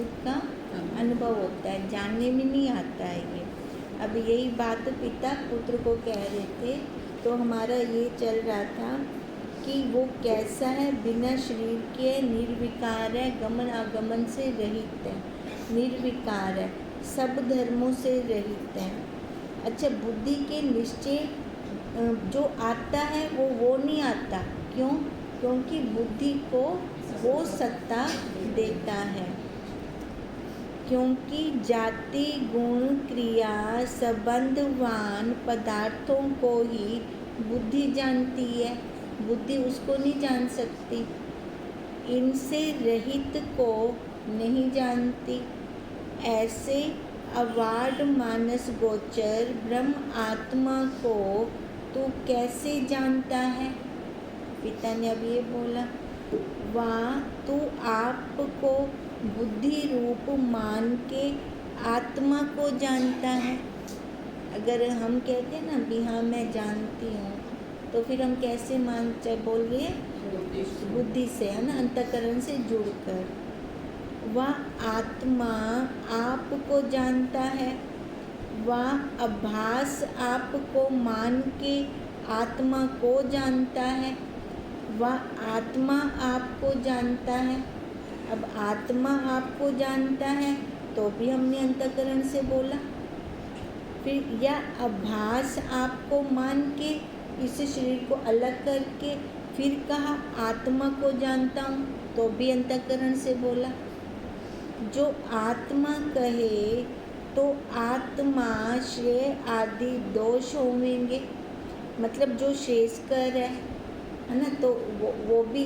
अनुभूत का अनुभव होता है, जानने में नहीं आता है ये। अब यही बात पिता पुत्र को कह रहे थे, तो हमारा ये चल रहा था कि वो कैसा है, बिना शरीर के निर्विकार है, गमन आगमन से रहित है, निर्विकार है, सब धर्मों से रहित है। अच्छा, बुद्धि के निश्चय जो आता है वो नहीं आता, क्यों? क्योंकि बुद्धि को वो सत्ता देता है, क्योंकि जाति गुण क्रिया संबंधवान पदार्थों को ही बुद्धि जानती है, बुद्धि उसको नहीं जान सकती, इनसे रहित को नहीं जानती। ऐसे अवार्ड मानस गोचर ब्रह्म आत्मा को तू कैसे जानता है? पिता ने अब ये बोला, वहाँ तू आपको बुद्धि रूप मान के आत्मा को जानता है। अगर हम कहते हैं ना भी हाँ मैं जानती हूँ, तो फिर हम कैसे मानते बोलिए? बुद्धि से, है ना, अंतःकरण से जुड़कर। वह आत्मा आपको जानता है, वह आभास आपको मान के आत्मा को जानता है, वह आत्मा आपको जानता है। अब आत्मा आपको जानता है तो भी हमने अंतःकरण से बोला, फिर या आभास आपको मान के इस शरीर को अलग करके फिर कहा आत्मा को जानता हूँ, तो भी अंतःकरण से बोला। जो आत्मा कहे तो आत्माश्रय आदि दोष होंगे, मतलब जो शेषकर है ना, तो वो भी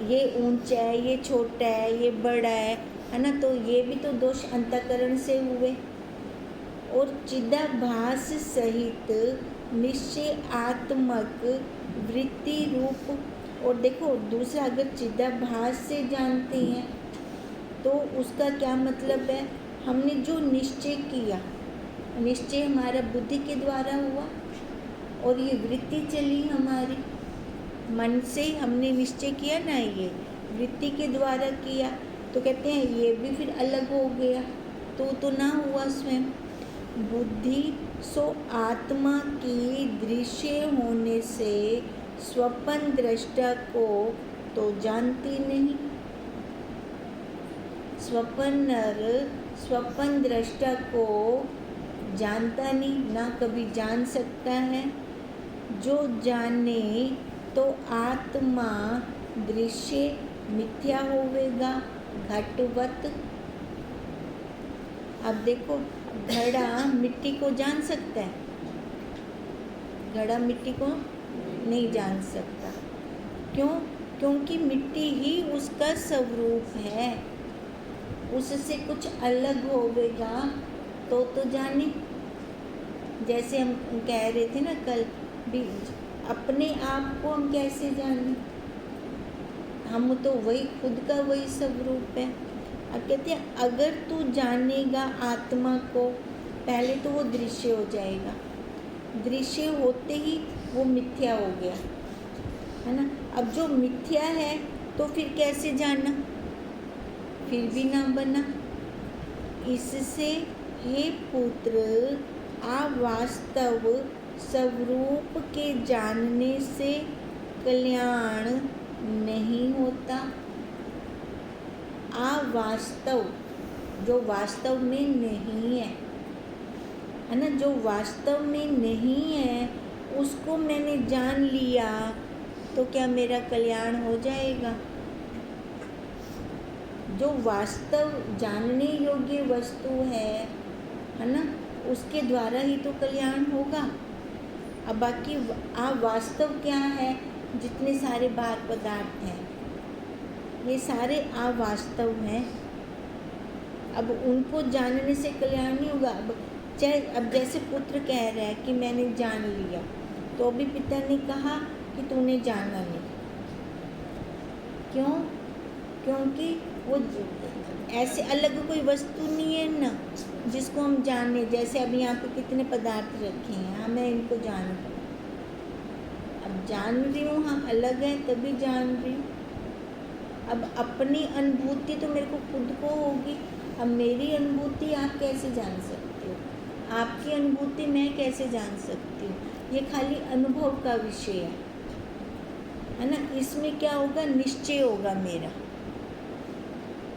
ये ऊंचा है, ये छोटा है, ये बड़ा है ना, तो ये भी तो दोष अंतःकरण से हुए। और चिदाभास सहित निश्चय आत्मक वृत्ति रूप, और देखो दूसरा, अगर चिदाभास से जानते हैं तो उसका क्या मतलब है? हमने जो निश्चय किया, निश्चय हमारा बुद्धि के द्वारा हुआ, और ये वृत्ति चली हमारी मन से, हमने निश्चय किया ना, ये वृत्ति के द्वारा किया, तो कहते हैं ये भी फिर अलग हो गया, तो ना हुआ स्वयं। बुद्धि सो आत्मा की दृश्य होने से स्वप्न दृष्टा को तो जानती नहीं। स्वप्न दृष्टा को जानता नहीं, ना कभी जान सकता है। जो जाने तो आत्मा दृश्य मिथ्या होवेगा घटवत। अब देखो, घड़ा मिट्टी को जान सकता है? घड़ा मिट्टी को नहीं जान सकता, क्यों? क्योंकि मिट्टी ही उसका स्वरूप है, उससे कुछ अलग होवेगा तो जाने। जैसे हम कह रहे थे ना कल भी, अपने आप को हम कैसे जाने? हम तो वही, खुद का वही स्वरूप है। अब कहते हैं अगर तू जानेगा आत्मा को, पहले तो वो दृश्य हो जाएगा, दृश्य होते ही वो मिथ्या हो गया, है ना। अब जो मिथ्या है तो फिर कैसे जाना? फिर भी ना बना। इससे हे पुत्र, अवास्तव स्वरूप के जानने से कल्याण नहीं होता। अवास्तव, जो वास्तव में नहीं है ना, जो वास्तव में नहीं है उसको मैंने जान लिया तो क्या मेरा कल्याण हो जाएगा? जो वास्तव जानने योग्य वस्तु है ना, उसके द्वारा ही तो कल्याण होगा। अब बाकी अवास्तव क्या है? जितने सारे बाहर पदार्थ हैं ये सारे अवास्तव हैं। अब उनको जानने से कल्याण नहीं होगा। अब जैसे पुत्र कह रहा है कि मैंने जान लिया, तो अभी पिता ने कहा कि तूने जाना नहीं, क्यों? क्योंकि वो ऐसे अलग कोई वस्तु नहीं है ना जिसको हम जाने। जैसे अभी यहाँ पे कितने पदार्थ रखे हैं, हाँ मैं इनको जान रही हूँ, अब जान रही हूँ, हाँ अलग है तभी जान रही हूँ। अब अपनी अनुभूति तो मेरे को खुद को होगी, अब मेरी अनुभूति आप कैसे जान सकते हो, आपकी अनुभूति मैं कैसे जान सकती हूँ? ये खाली अनुभव का विषय है ना। इसमें क्या होगा, निश्चय होगा मेरा।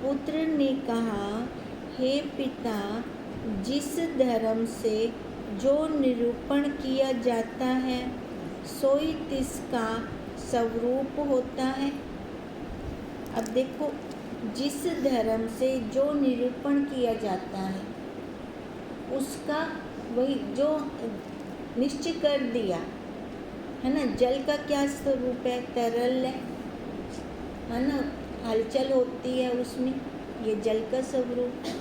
पुत्र ने कहा, हे पिता, जिस धर्म से जो निरूपण किया जाता है सोई तिसका स्वरूप होता है। अब देखो, जिस धर्म से जो निरूपण किया जाता है उसका वही जो निश्चय कर दिया है ना। जल का क्या स्वरूप है, तरल है ना, हलचल होती है उसमें, ये जल का स्वरूप है।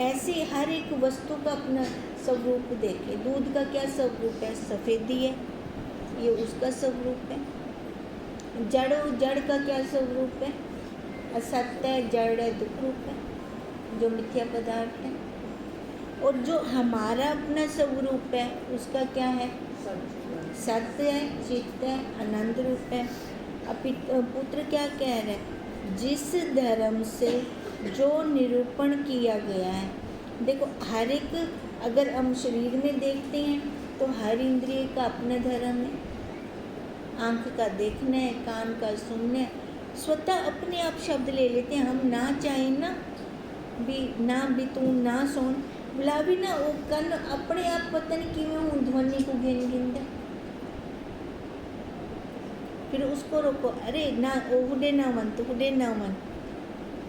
ऐसे हर एक वस्तु का अपना स्वरूप देखे। दूध का क्या स्वरूप है, सफ़ेदी है, ये उसका स्वरूप है। जड़ का क्या स्वरूप है, असत्य है, जड़ है, दुख रूप है, जो मिथ्या पदार्थ है। और जो हमारा अपना स्वरूप है उसका क्या है, सत्य है, चित्त है, आनंद रूप है। अब पुत्र क्या कह रहे हैं, जिस धर्म से जो निरूपण किया गया है। देखो, हर एक, अगर हम शरीर में देखते हैं तो हर इंद्रिय का अपना धर्म है। आँख का देखना है, कान का सुनना है, स्वतः अपने आप शब्द ले लेते हैं। हम ना चाहें ना भी तू ना सुन बुला भी ना, वो कन अपने आप पता नहीं किवें ध्वनि को गिन दे। फिर उसको रोको, अरे ना हुडे ना मन, तो हुडे ना मन,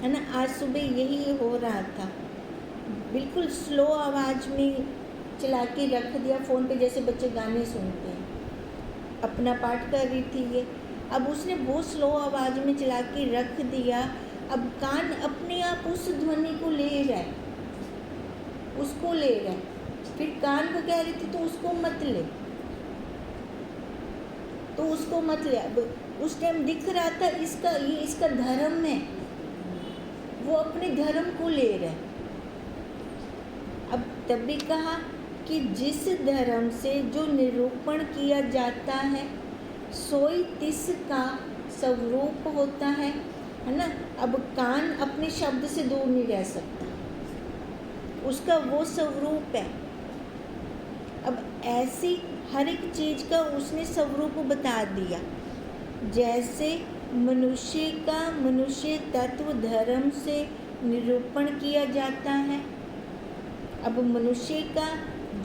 है ना। आज सुबह यही हो रहा था, बिल्कुल स्लो आवाज़ में चला के रख दिया फ़ोन पे, जैसे बच्चे गाने सुनते हैं। अपना पाठ कर रही थी ये, अब उसने बहुत स्लो आवाज़ में चला के रख दिया। अब कान अपने आप उस ध्वनि को ले रहा है, उसको ले रहा है। फिर कान को कह रही थी तो उसको मत ले, तो उसको मत ले। अब उस टाइम दिख रहा था ये इसका धर्म है, वो अपने धर्म को ले रहा है। अब तभी कहा कि जिस धर्म से जो निरूपण किया जाता है सोई तिसका स्वरूप होता है ना। अब कान अपने शब्द से दूर नहीं रह सकता, उसका वो स्वरूप है। अब ऐसी हर एक चीज़ का उसने स्वरूप बता दिया। जैसे मनुष्य का मनुष्य तत्व धर्म से निरूपण किया जाता है। अब मनुष्य का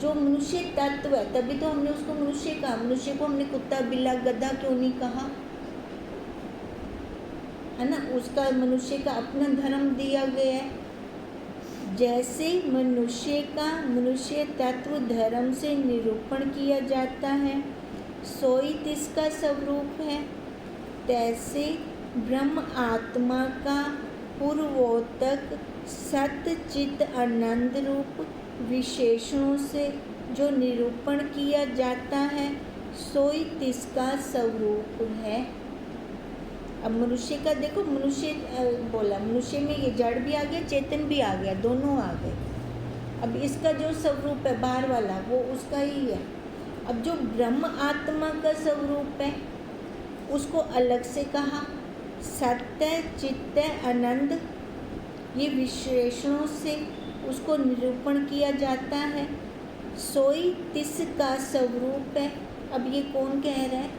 जो मनुष्य तत्व है, तभी तो हमने उसको मनुष्य कहा। मनुष्य को हमने कुत्ता बिल्ला गधा क्यों नहीं कहा, है ना। उसका मनुष्य का अपना धर्म दिया गया है। जैसे मनुष्य का मनुष्य तत्व धर्म से निरूपण किया जाता है सोई तिसका स्वरूप है, तैसे ब्रह्म आत्मा का पूर्वोतक सत्य चित आनंद रूप विशेषणों से जो निरूपण किया जाता है सोई तिसका स्वरूप है। अब मनुष्य का देखो, मनुष्य बोला, मनुष्य में ये जड़ भी आ गया, चेतन भी आ गया, दोनों आ गए। अब इसका जो स्वरूप है बाहर वाला, वो उसका ही है। अब जो ब्रह्म आत्मा का स्वरूप है उसको अलग से कहा, सत्य चित्त आनंद, ये विशेषणों से उसको निरूपण किया जाता है। सोई तिस का स्वरूप है। अब ये कौन कह रहा है,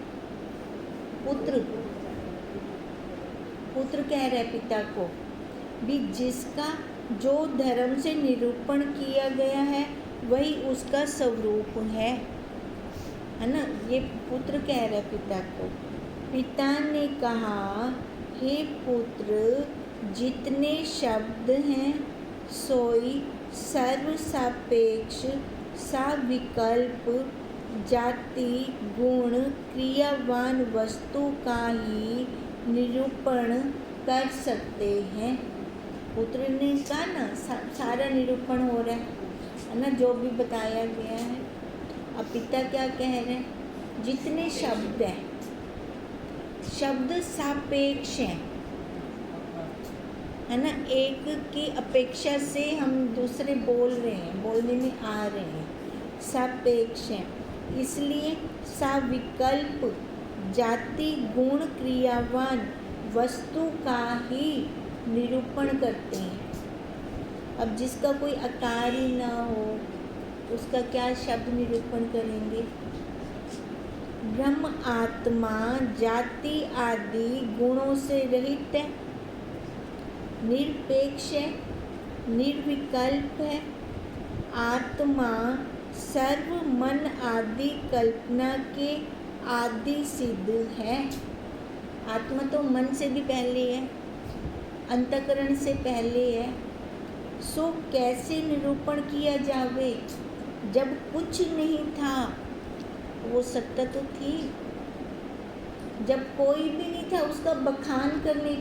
पुत्र कह रहा है पिता को भी, जिसका जो धर्म से निरूपण किया गया है वही उसका स्वरूप है ना। ये पुत्र कह रहा है पिता को। पिता ने कहा, हे पुत्र, जितने शब्द हैं सोई सर्वसापेक्ष साविकल्प जाति गुण क्रियावान वस्तु का ही निरूपण कर सकते हैं। पुत्र ने कहा ना, सारा निरूपण हो रहा है ना, जो भी बताया गया है। अब पिता क्या कह रहे हैं, जितने शब्द हैं, शब्द सापेक्ष हैं, है ना। एक की अपेक्षा से हम दूसरे बोल रहे हैं, बोलने में आ रहे हैं, सापेक्ष हैं। इसलिए साविकल्प जाति गुण क्रियावान वस्तु का ही निरूपण करते हैं। अब जिसका कोई आकार ही ना हो उसका क्या शब्द निरूपण करेंगे? ब्रह्म आत्मा जाति आदि गुणों से रहित है, निरपेक्ष है, निर्विकल्प है। आत्मा सर्व मन आदि कल्पना के आदि सिद्ध है। आत्मा तो मन से भी पहले है, अंतःकरण से पहले है। सो कैसे निरूपण किया जावे? जब कुछ नहीं था वो सत्ता तो थी। जब कोई भी नहीं था उसका बखान करने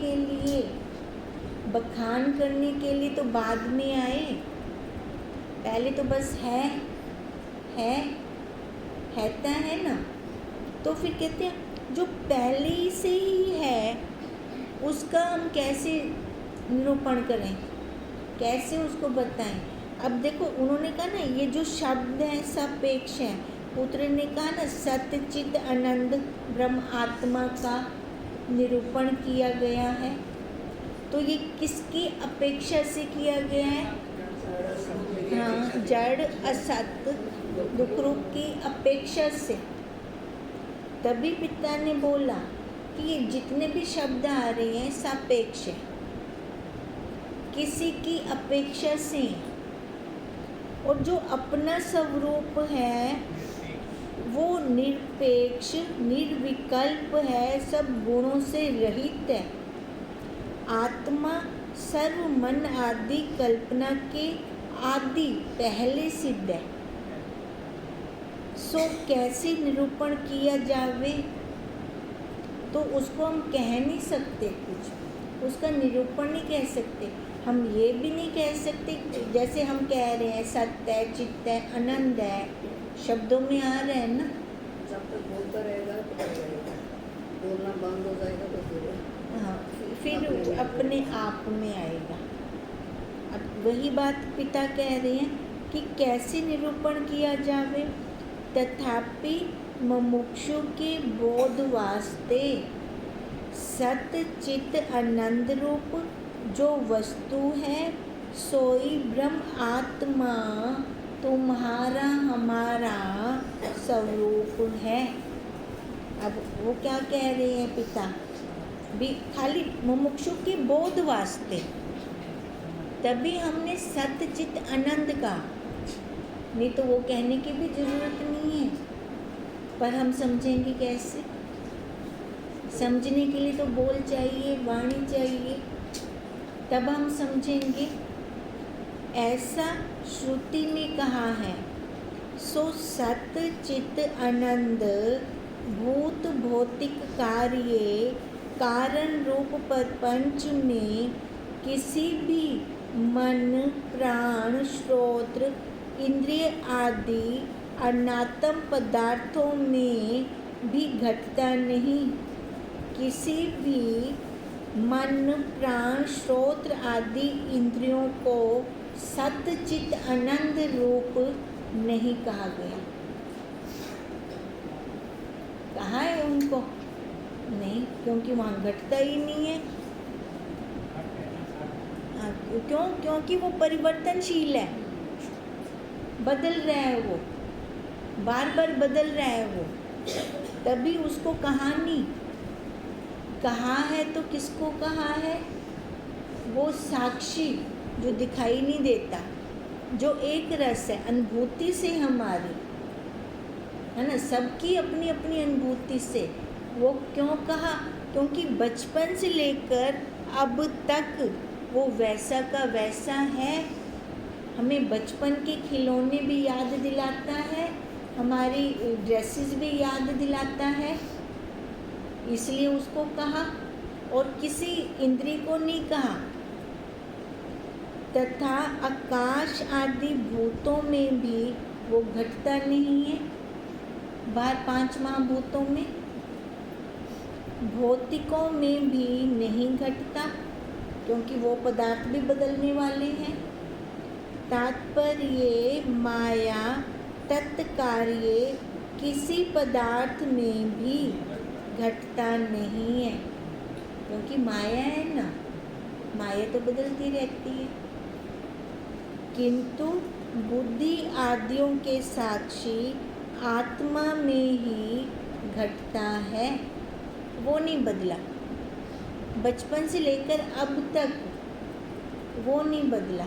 के लिए तो बाद में आए। पहले तो बस हैता है ना। तो फिर कहते हैं जो पहले ही से ही है उसका हम कैसे निरूपण करें, कैसे उसको बताएं? अब देखो उन्होंने कहा ना ये जो शब्द है सापेक्ष है। पुत्र ने कहा ना सत्य चित आनंद ब्रह्म आत्मा का निरूपण किया गया है। तो ये किसकी अपेक्षा से किया गया है? हाँ, जड़ असत दुख रूप की अपेक्षा से। तभी पिता ने बोला कि ये जितने भी शब्द आ रहे हैं सापेक्ष है, किसी की अपेक्षा से। और जो अपना स्वरूप है वो निरपेक्ष निर्विकल्प है, सब गुणों से रहित है। आत्मा सर्व मन आदि कल्पना के आदि पहले सिद्ध है। सो कैसे निरूपण किया जावे? तो उसको हम कह नहीं सकते, कुछ उसका निरूपण नहीं कह सकते। हम ये भी नहीं कह सकते जैसे हम कह रहे हैं सत्य है, चित्त है, आनंद है, शब्दों में आ रहा है ना। जब तक बोलता रहेगा तो रहेगा, बोलना बंद हो जाएगा तो फिर अपने आप में आएगा। अब वही बात पिता कह रहे हैं कि कैसे निरूपण किया जावे। तथापि मुमुक्षु के बोध वास्ते सत्य चित्त आनंद रूप जो वस्तु है सोई ब्रह्म आत्मा तुम्हारा हमारा स्वरूप है। अब वो क्या कह रहे हैं पिता भी? खाली मुमुक्षु के बोध वास्ते तभी हमने सत्य चित्त आनंद का, नहीं तो वो कहने की भी जरूरत नहीं है। पर हम समझेंगे कैसे? समझने के लिए तो बोल चाहिए, वाणी चाहिए, तब हम समझेंगे। ऐसा श्रुति में कहा है। सो सत्य चित्त आनंद भूत भौतिक कार्य कारण रूप प्रपंच में किसी भी मन प्राण श्रोत्र इंद्रिय आदि अनात्म पदार्थों में भी घटता नहीं। किसी भी मन प्राण श्रोत्र आदि इंद्रियों को सत्य चित्त आनंद रूप नहीं कहा गया। कहा है उनको? नहीं, क्योंकि वहाँ घटता ही नहीं है। क्यों? क्योंकि वो परिवर्तनशील है, बदल रहा है, वो बार बार बदल रहा है वो। तभी उसको कहानी कहा है। तो किसको कहा है? वो साक्षी जो दिखाई नहीं देता, जो एक रस है, अनुभूति से हमारी है ना, सबकी अपनी अपनी अनुभूति से। वो क्यों कहा? क्योंकि बचपन से लेकर अब तक वो वैसा का वैसा है। हमें बचपन के खिलौने भी याद दिलाता है, हमारी ड्रेसेस भी याद दिलाता है, इसलिए उसको कहा। और किसी इंद्रिय को नहीं कहा। तथा आकाश आदि भूतों में भी वो घटता नहीं है। बाहर 5 महाभूतों में, भौतिकों में भी नहीं घटता, क्योंकि वो पदार्थ भी बदलने वाले हैं। तात्पर्य माया तत्कार्य किसी पदार्थ में भी घटता नहीं है, क्योंकि माया है ना, माया तो बदलती रहती है। किंतु बुद्धि आदियों के साक्षी आत्मा में ही घटता है। वो नहीं बदला, बचपन से लेकर अब तक वो नहीं बदला।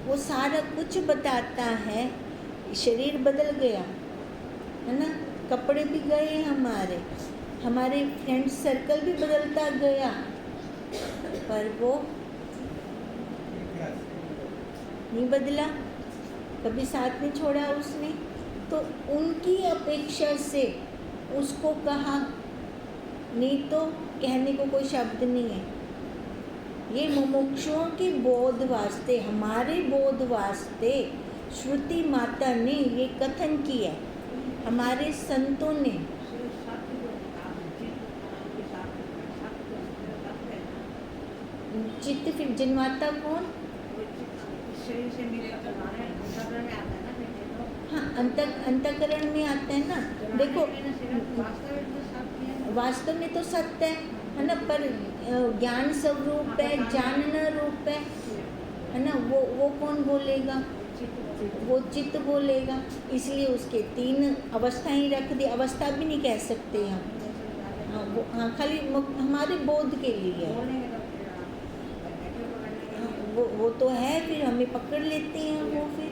वो सारा कुछ बताता है। शरीर बदल गया है ना, कपड़े भी गए, हमारे फ्रेंड सर्कल भी बदलता गया, पर वो नहीं बदला, कभी साथ नहीं छोड़ा उसने। तो उनकी अपेक्षा से उसको कहा, नहीं तो कहने को कोई शब्द नहीं है। ये मुमुक्षुओं के बोध वास्ते, हमारे बोध वास्ते श्रुति माता ने ये कथन किया, हमारे संतों ने। चित्त फिर जन्माता कौन? हाँ, अंतःकरण में आता है ना। देखो वास्तव में तो सत्य है ना, पर ज्ञान स्वरूप है, जानना रूप है ना। वो कौन बोलेगा? वो चित्त बोलेगा। इसलिए उसके 3 अवस्थाएं रख दी। अवस्था भी नहीं कह सकते हम। हाँ, खाली हमारे बोध के लिए है। वो तो है, फिर हमें पकड़ लेते हैं वो, फिर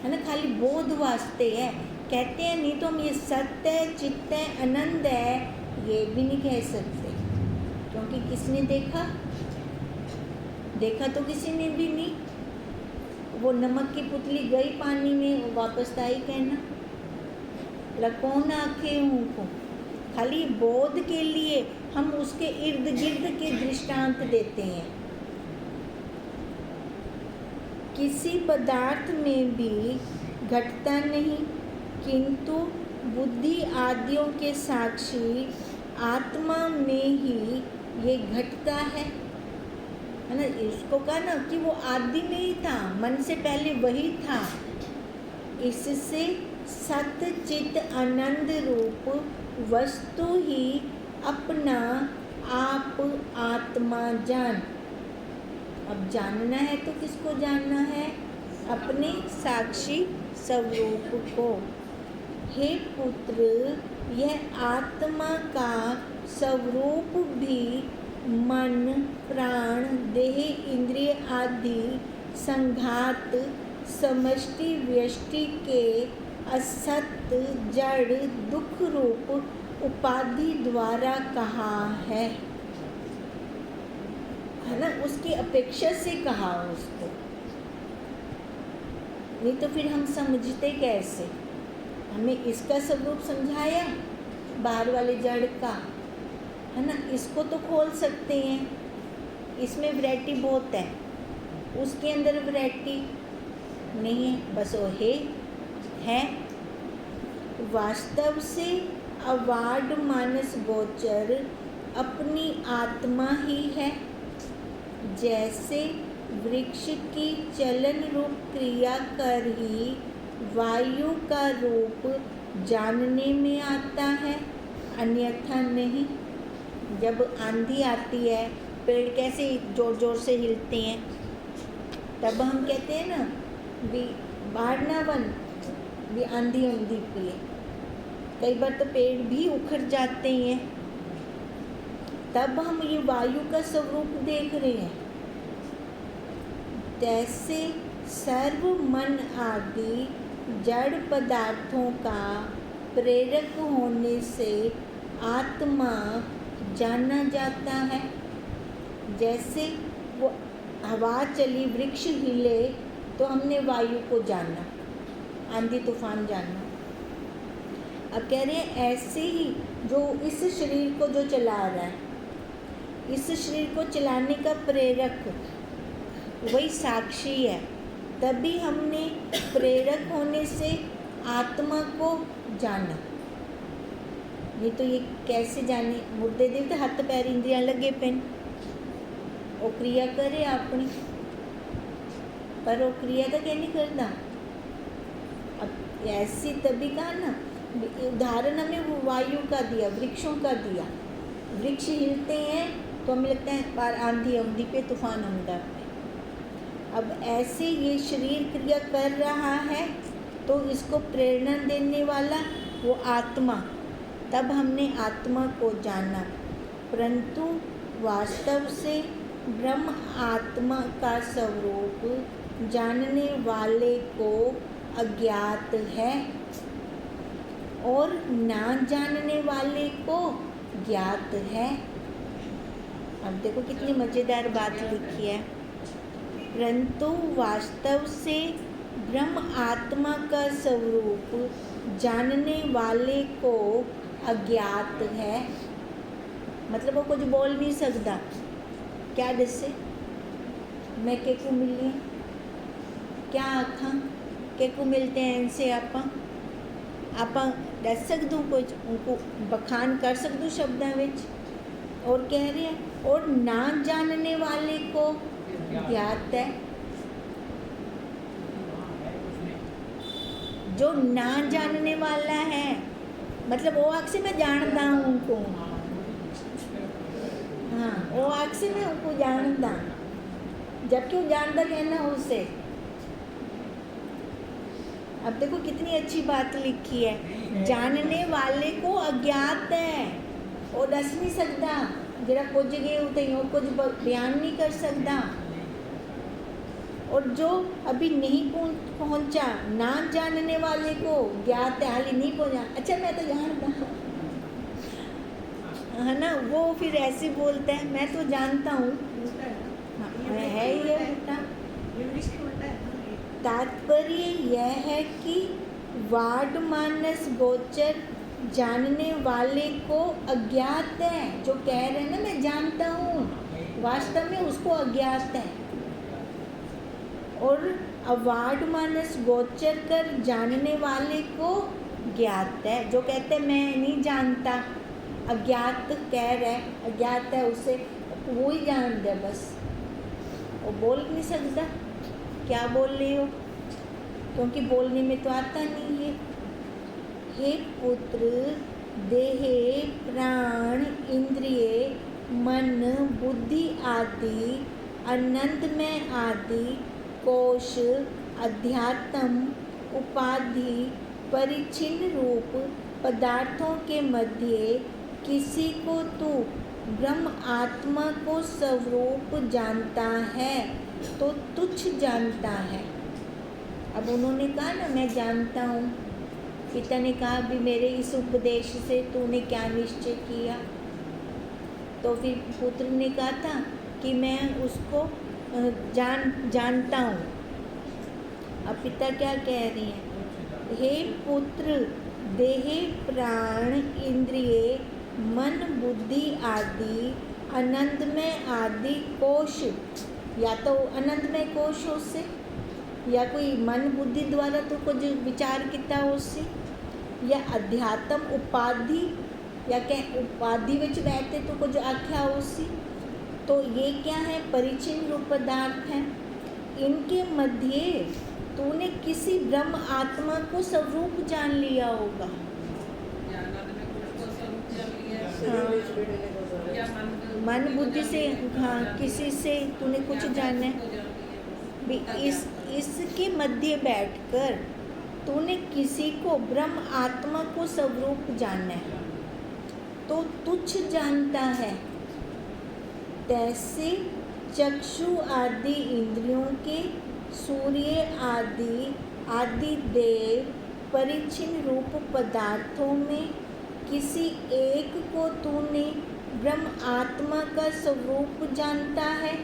है ना, खाली बोध वास्ते है। कहते हैं, नहीं तो हम ये सत्य है, चित्त है, आनंद है, ये भी नहीं कह सकते। क्योंकि किसने देखा तो किसी ने भी नहीं। वो नमक की पुतली गई पानी में, वापस आई कहना, लकौन आंखें उनको। खाली बोध के लिए हम उसके इर्द गिर्द के दृष्टांत देते हैं। किसी पदार्थ में भी घटता नहीं, किंतु बुद्धि आदियों के साक्षी आत्मा में ही ये घटता है ना। इसको कहा ना कि वो आदि में ही था, मन से पहले वही था। इससे सत चित आनंद रूप वस्तु ही अपना आप आत्मा जान। अब जानना है तो किसको जानना है? अपने साक्षी स्वरूप को। हे पुत्र, यह आत्मा का स्वरूप भी मन, प्राण, देह, इंद्रिय आदि संघात समष्टि व्यष्टि के असत जड़ दुख रूप उपाधि द्वारा कहा है ना। उसकी अपेक्षा से कहा उसको, नहीं तो फिर हम समझते कैसे? हमें इसका स्वरूप समझाया, बाहर वाले जड़ का, है ना। इसको तो खोल सकते हैं, इसमें वैरायटी बहुत है, उसके अंदर वैरायटी नहीं है, बस वो है। वास्तव से अवार्ड मानस गोचर अपनी आत्मा ही है। जैसे वृक्ष की चलन रूप क्रिया कर ही वायु का रूप जानने में आता है, अन्यथा नहीं। जब आंधी आती है, पेड़ कैसे जोर जोर से हिलते हैं, तब हम कहते हैं ना भी बाढ़ ना बन, भी आंधी आंधी पिए। कई बार तो पेड़ भी उखड़ जाते हैं, तब हम ये वायु का स्वरूप देख रहे हैं। जैसे सर्व मन आदि जड़ पदार्थों का प्रेरक होने से आत्मा जाना जाता है। जैसे वो हवा चली, वृक्ष हिले, तो हमने वायु को जाना, आंधी तूफान जाना। अब कह रहे हैं ऐसे ही जो इस शरीर को जो चला रहा है, इस शरीर को चलाने का प्रेरक वही साक्षी है। तभी हमने प्रेरक होने से आत्मा को जाना, नहीं तो ये कैसे जाने? मुर्दे दे तो हथ पैर इंद्रियां लगे पेन, वो क्रिया करे अपनी, पर वो क्रिया तो क्या नहीं करता। अब ऐसी तभी कहा ना, उदाहरण हमें वायु का दिया, वृक्षों का दिया। वृक्ष हिलते हैं तो हमें लगता है बार आंधी आंधी पे, तूफान आंधा पे, अब ऐसे ये शरीर क्रिया कर रहा है तो इसको प्रेरणा देने वाला वो आत्मा, तब हमने आत्मा को जाना। परंतु वास्तव से ब्रह्म आत्मा का स्वरूप जानने वाले को अज्ञात है और ना जानने वाले को ज्ञात है। अब देखो कितनी मज़ेदार बात लिखी है। परंतु वास्तव से ब्रह्म आत्मा का स्वरूप जानने वाले को अज्ञात है, मतलब वो कुछ बोल नहीं सकता। क्या जैसे मैं केकू मिली क्या आखा केकू मिलते हैं इनसे आप दस सकदू कुछ उनको बखान कर सकदू शब्दां विच। और कह रहे हैं और ना जानने वाले को ज्ञात है। जो ना जानने वाला है मतलब वो आग से मैं जानता हूँ उनको, हाँ वो आग से मैं उनको जानता, जबकि वो जानता कहना उसे। अब देखो कितनी अच्छी बात लिखी है, जानने वाले को अज्ञात है, वो दस नहीं सकता, जरा कुछ गए उते वो कुछ बयान नहीं कर सकता। और जो अभी नहीं पहुंचा, ना जानने वाले को ज्ञात है, हाल ही नहीं पहुंचा, अच्छा मैं तो जानता है ना, वो फिर ऐसे बोलता है मैं तो जानता हूँ, है ये उल्टा। तात्पर्य यह है कि वाड मानस गोचर जानने वाले को अज्ञात है। जो कह रहे हैं ना मैं जानता हूँ, वास्तव में उसको अज्ञात है। और अवाड मानस गोचर कर जानने वाले को ज्ञात है। जो कहते हैं मैं नहीं जानता, अज्ञात कह रहे, अज्ञात है उसे, वो ही जान दे बस, वो बोल नहीं सकता क्या बोल रही हो, क्योंकि बोलने में तो आता नहीं है। हे पुत्र, देहे प्राण इंद्रिय मन बुद्धि आदि आनंदमय आदि कोश अध्यात्म उपाधि परिच्छिन्न रूप पदार्थों के मध्य किसी को तू ब्रह्म आत्मा को स्वरूप जानता है तो तुच्छ जानता है। अब उन्होंने कहा ना मैं जानता हूँ, पिता ने कहा भी मेरे इस उपदेश से तूने क्या निश्चय किया, तो फिर पुत्र ने कहा था कि मैं उसको जानता हूँ। अब पिता क्या कह रही हैं, हे पुत्र, देह प्राण इंद्रिय मन बुद्धि आदि आनंदमय आदि कोश, या तो आनंदमय कोश उससे, या कोई मन बुद्धि द्वारा तो कुछ विचार किया उससे, या अध्यात्म उपाधि, या कह उपाधि विच रहते तो कुछ आख्या उससे। तो ये क्या है, परिचिन रूप पदार्थ हैं। इनके मध्य तूने किसी ब्रह्म आत्मा को स्वरूप जान लिया होगा। मन बुद्धि से, हाँ किसी से तूने कुछ जाना भी, इसके मध्य बैठकर तूने किसी को ब्रह्म आत्मा को स्वरूप जाना है तो तुच्छ जानता है। तैसे चक्षु आदि इंद्रियों के सूर्य आदि देव परिच्छिन्न रूप पदार्थों में किसी एक को तूने ब्रह्म आत्मा का स्वरूप जानता है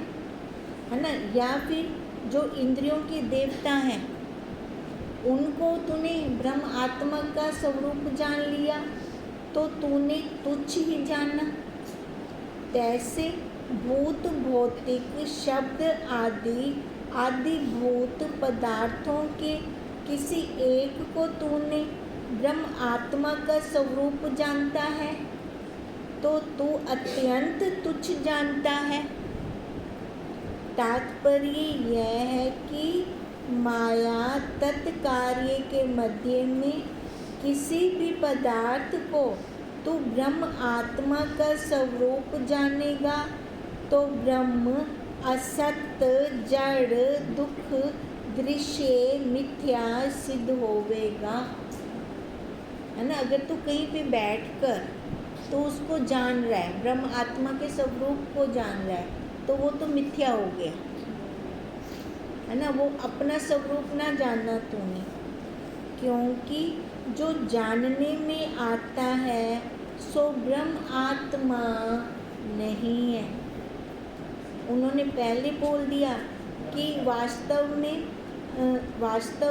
ना, या फिर जो इंद्रियों के देवता हैं उनको तूने ब्रह्म आत्मा का स्वरूप जान लिया तो तूने तुच्छ ही जाना। तैसे भूत भौतिक शब्द आदि भूत पदार्थों के किसी एक को तूने ब्रह्म आत्मा का स्वरूप जानता है तो तू अत्यंत तुच्छ जानता है। तात्पर्य यह है कि माया तत्कार्य के मध्य में किसी भी पदार्थ को तू ब्रह्म आत्मा का स्वरूप जानेगा तो ब्रह्म असत जड़ दुख दृश्य मिथ्या सिद्ध होवेगा। है ना, अगर तू कहीं पे बैठकर तो उसको जान रहा है, ब्रह्म आत्मा के स्वरूप को जान रहा है, तो वो तो मिथ्या हो गया, है ना। वो अपना स्वरूप ना जानना तूने, क्योंकि जो जानने में आता है सो ब्रह्म आत्मा नहीं है। उन्होंने पहले बोल दिया कि वास्तव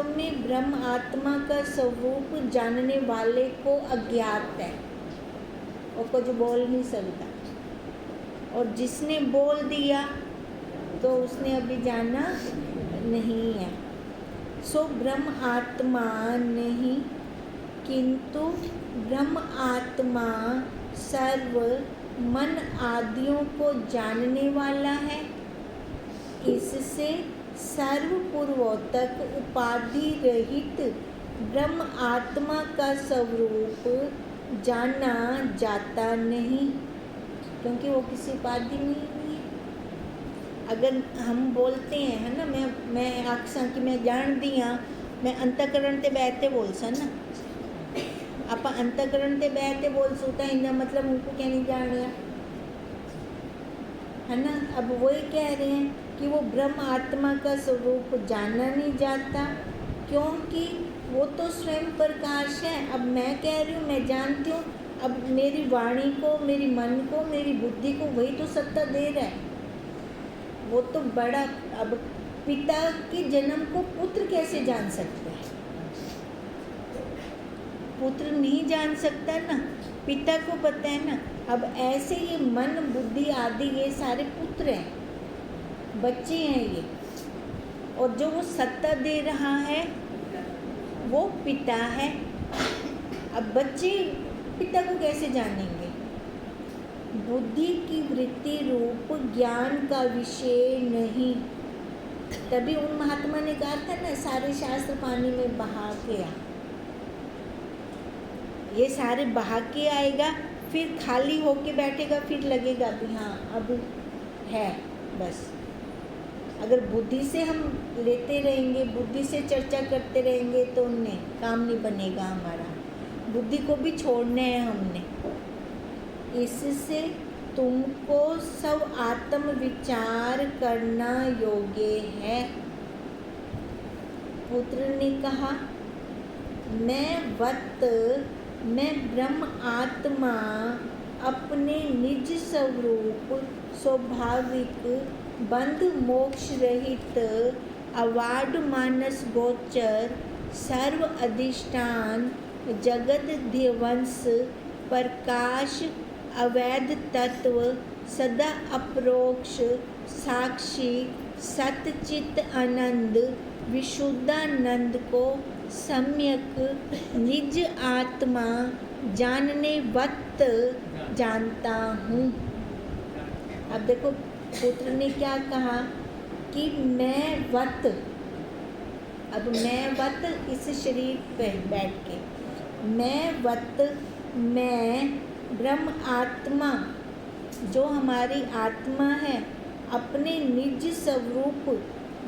में ब्रह्म आत्मा का स्वरूप जानने वाले को अज्ञात है, वो कुछ बोल नहीं सकता। और जिसने बोल दिया तो उसने अभी जाना नहीं है। सो ब्रह्म आत्मा नहीं, किंतु ब्रह्म आत्मा सर्व मन आदियों को जानने वाला है। इससे सर्वपूर्वोत्तक उपाधि रहित ब्रह्म आत्मा का स्वरूप जाना जाता नहीं, क्योंकि वो किसी उपाधि में ही नहीं है। अगर हम बोलते हैं, है ना, मैं आखसा कि मैं जान दिया, मैं अंतकरण ते बैठते बोल सा ना, आप अंतकरण ते बैठते बोल सूता इंदा मतलब उनको क्या नहीं जान रहा, है ना। अब वही कह रहे हैं कि वो ब्रह्म आत्मा का स्वरूप जाना नहीं जाता, क्योंकि वो तो स्वयं प्रकाश है। अब मैं कह रही हूँ, मैं जानती हूँ, अब मेरी वाणी को, मेरी मन को, मेरी बुद्धि को वही तो सत्ता दे रहा है। वो तो बड़ा, अब पिता के जन्म को पुत्र कैसे जान सकता है? पुत्र नहीं जान सकता ना, पिता को पता है ना। अब ऐसे ये मन बुद्धि आदि ये सारे पुत्र हैं, बच्चे हैं ये, और जो वो सत्ता दे रहा है वो पिता है। अब बच्चे पिता को कैसे जानेंगे? बुद्धि की वृत्ति रूप ज्ञान का विषय नहीं। तभी उन महात्मा ने कहा था ना, सारे शास्त्र पानी में बहा के आ, ये सारे बहा के आएगा, फिर खाली होके बैठेगा, फिर लगेगा भी हाँ अब है। बस अगर बुद्धि से हम लेते रहेंगे, बुद्धि से चर्चा करते रहेंगे तो उनने काम नहीं बनेगा हमारा। बुद्धि को भी छोड़ना है हमने। इससे तुमको सब आत्म विचार करना योग्य है। पुत्र ने कहा, मैं ब्रह्म आत्मा अपने निज स्वरूप स्वाभाविक बंध मोक्ष रहित अवाड मानस गोचर सर्व अधिष्ठान जगत ध्वंस प्रकाश अवैध तत्व सदा अपरोक्ष साक्षी सतचित आनंद विशुद्धानंद को सम्यक निज आत्मा जानने वक्त जानता हूँ। अब देखो पुत्र ने क्या कहा कि मैं वत, अब मैं वत इस शरीर पे बैठ के, मैं ब्रह्म आत्मा जो हमारी आत्मा है अपने निज स्वरूप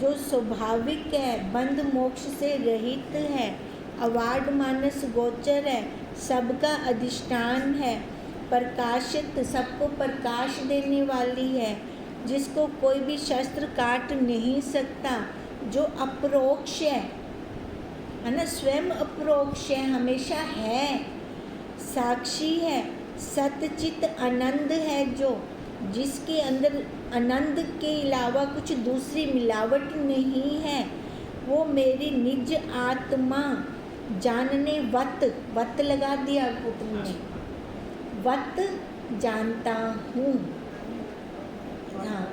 जो स्वाभाविक है, बंध मोक्ष से रहित है, अवाड मानस गोचर है, सबका अधिष्ठान है, प्रकाशित सबको प्रकाश देने वाली है, जिसको कोई भी शस्त्र काट नहीं सकता, जो अपरोक्ष है ना, स्वयं अपरोक्ष है, हमेशा है, साक्षी है, सतचित आनंद है, जो जिसके अंदर आनंद के अलावा कुछ दूसरी मिलावट नहीं है, वो मेरी निज आत्मा जानने वत लगा दिया पुत्र ने, वत जानता हूँ। हाँ,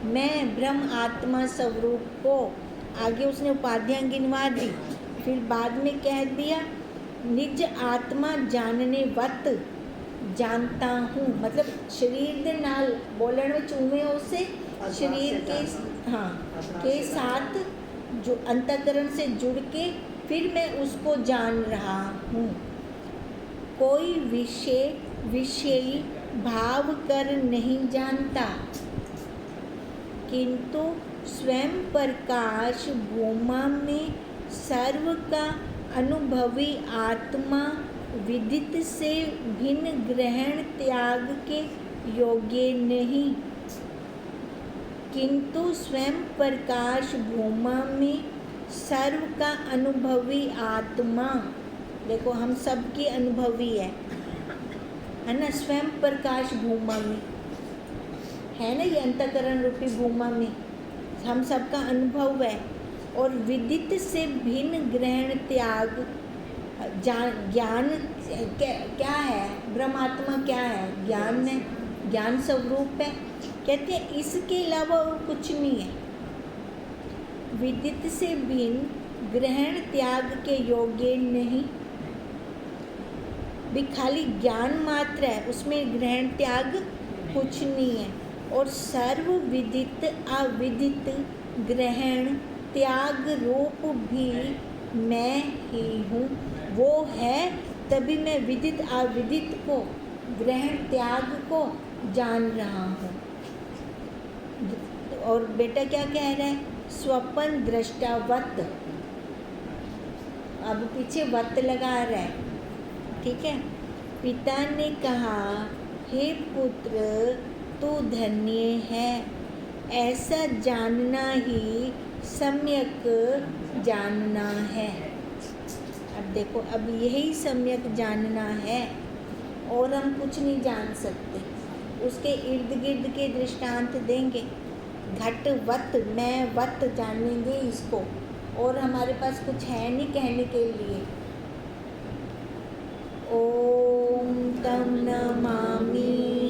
मैं ब्रह्म आत्मा स्वरूप को, आगे उसने उपाधियाँ गिनवा दी, फिर बाद में कह दिया निज आत्मा जानने वत जानता हूँ, मतलब शरीर के नाल बोलने में चूमे उसे शरीर के साथ जो अंतःकरण से जुड़ के फिर मैं उसको जान रहा हूँ। कोई विषयी भाव कर नहीं जानता, किंतु स्वयं प्रकाश भूमा में सर्व का अनुभवी आत्मा विदित से भिन्न ग्रहण त्याग के योग्य नहीं। किंतु स्वयं प्रकाश भूमा में सर्व का अनुभवी आत्मा, देखो हम सबकी अनुभवी है ना, स्वयं प्रकाश भूमा में है ना, ये अंतःकरण रूपी भूमा में हम सबका अनुभव है। और विदित से भिन्न ग्रहण त्याग ज्ञान क्या है, ब्रह्मात्मा क्या है, ज्ञान है, ज्ञान स्वरूप है। कहते हैं इसके अलावा और कुछ नहीं है। विदित से भिन्न ग्रहण त्याग के योग्य नहीं, भी खाली ज्ञान मात्र है, उसमें ग्रहण त्याग कुछ नहीं है। और सर्व विदित अविदित ग्रहण त्याग रूप भी मैं ही हूँ। वो है तभी मैं विदित अविदित को, ग्रहण त्याग को जान रहा हूँ। और बेटा क्या कह रहा है, स्वपन दृष्टावत, अब पीछे वत लगा रहा है, ठीक है। पिता ने कहा, हे पुत्र तू धन्य है, ऐसा जानना ही सम्यक जानना है। अब देखो, अब यही सम्यक जानना है और हम कुछ नहीं जान सकते। उसके इर्द गिर्द के दृष्टांत देंगे, घट वत मैं वत जानेंगे इसको, और हमारे पास कुछ है नहीं कहने के लिए। ओम तम नमामि